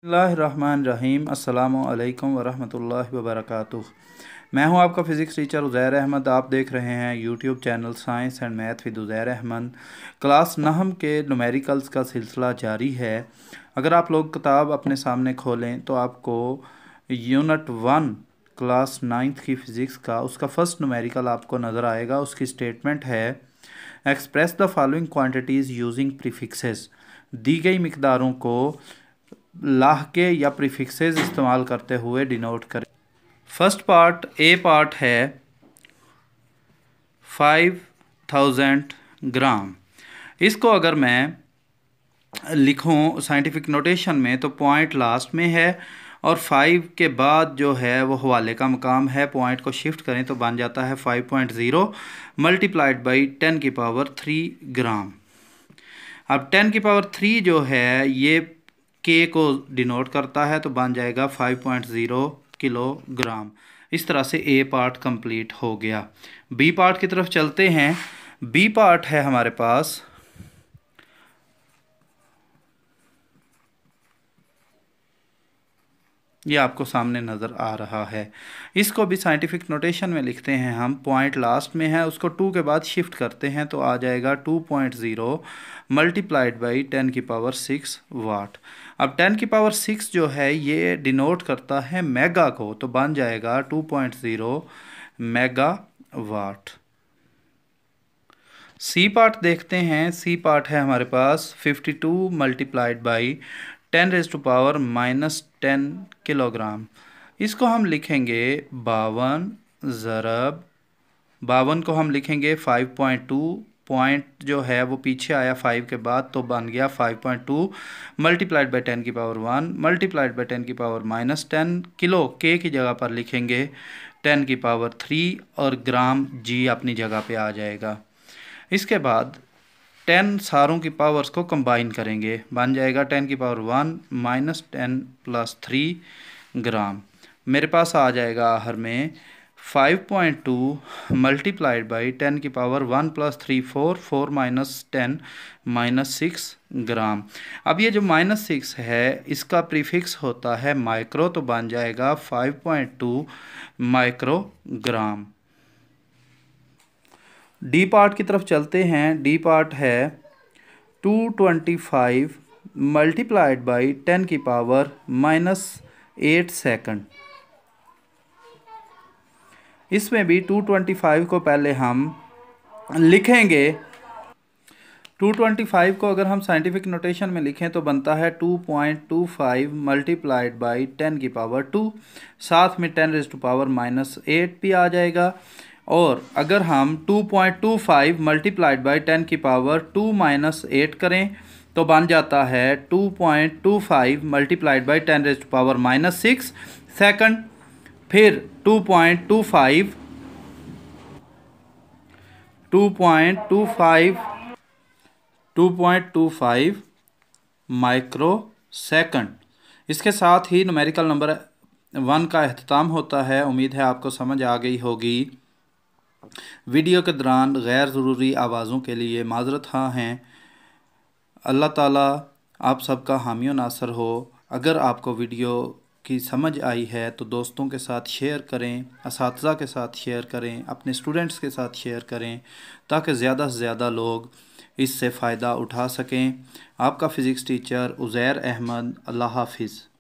बिस्मिल्लाहिर्रहमानिर्रहीम अस्सलामुअलैकुम वरहमतुल्लाहि वबरकातुह। मैं हूं आपका फ़िज़िक्स टीचर उज़ैर अहमद। आप देख रहे हैं YouTube channel science and math with Uzair Ahmed. Class नहम के न्यूमेरिकल्स का सिलसिला जारी है। अगर आप लोग किताब अपने सामने खोलें तो आपको यूनिट 1 क्लास 9th की फ़िज़िक्स का उसका फर्स्ट न्यूमेरिकल आपको नज़र आएगा। उसकी स्टेटमेंट है, express the following quantities using prefixes. दी गई मिकदारों को लाहके या प्रीफिक्सेस इस्तेमाल करते हुए डिनोट करें। फर्स्ट पार्ट ए पार्ट है 5000 ग्राम। इसको अगर मैं लिखूं साइंटिफिक नोटेशन में तो पॉइंट लास्ट में है और 5 के बाद जो है वो हवाले का मकाम है। पॉइंट को शिफ्ट करें तो बन जाता है 5.0 मल्टीप्लाइड बाई 10 की पावर 3 ग्राम। अब 10 की पावर 3 जो है ये के को डिनोट करता है तो बन जाएगा 5.0 किलोग्राम। इस तरह से ए पार्ट कंप्लीट हो गया। बी पार्ट की तरफ चलते हैं। बी पार्ट है हमारे पास ये आपको सामने नज़र आ रहा है। इसको भी साइंटिफिक नोटेशन में लिखते हैं हम। पॉइंट लास्ट में है, उसको 2 के बाद शिफ्ट करते हैं तो आ जाएगा 2.0 मल्टीप्लाइड बाई 10 की पावर 6 वाट। अब 10 की पावर 6 जो है ये डिनोट करता है मेगा को तो बन जाएगा 2.0 मेगा वाट। सी पार्ट देखते हैं। सी पार्ट है हमारे पास 52 multiplied by 10 raise to power -10 kilogram. इसको हम लिखेंगे 52 ज़रब 52 को हम लिखेंगे 5.2। पॉइंट जो है वो पीछे आया 5 के बाद तो बन गया 5.2 मल्टीप्लाइड बाई 10 की पावर 1 मल्टीप्लाइड बाई 10 की पावर -10। किलो के की जगह पर लिखेंगे 10 की पावर 3 और ग्राम जी अपनी जगह पे आ जाएगा। इसके बाद 10 सारों की पावर्स को कंबाइन करेंगे, बन जाएगा 10 की पावर 1 -10 + 3 ग्राम। मेरे पास आ जाएगा आखिर में 5.2 मल्टीप्लाइड बाई 10 की पावर 1 + 3 4 4 -10 -6 ग्राम। अब ये जो -6 है इसका प्रीफिक्स होता है माइक्रो तो बन जाएगा 5.2 माइक्रोग्राम। डी पार्ट की तरफ चलते हैं। डी पार्ट है 225 मल्टीप्लाइड बाई 10 की पावर -8 सेकंड। इसमें भी 225 को पहले हम लिखेंगे। 225 को अगर हम साइंटिफिक नोटेशन में लिखें तो बनता है 2.25 मल्टीप्लाइड बाई 10 की पावर 2। साथ में 10 रेज़ टू पावर -8 भी आ जाएगा। और अगर हम 2.25 मल्टीप्लाइड बाई 10 की पावर 2 -8 करें तो बन जाता है 2.25 multiplied by 10 raise to power -6 second. फिर 2.25 माइक्रो सेकंड। इसके साथ ही न्यूमेरिकल नंबर 1 का अख्ताम होता है। उम्मीद है आपको समझ आ गई होगी। वीडियो के दौरान गैर ज़रूरी आवाज़ों के लिए माज़रत हाँ हैं। अल्लाह ताला आप सबका हामी व नासर हो। अगर आपको वीडियो की समझ आई है तो दोस्तों के साथ शेयर करें, असातिज़ा के साथ शेयर करें, अपने स्टूडेंट्स के साथ शेयर करें ताकि ज़्यादा से ज़्यादा लोग इससे फ़ायदा उठा सकें। आपका फ़िज़िक्स टीचर उज़ैर अहमद। अल्लाह हाफ़िज़।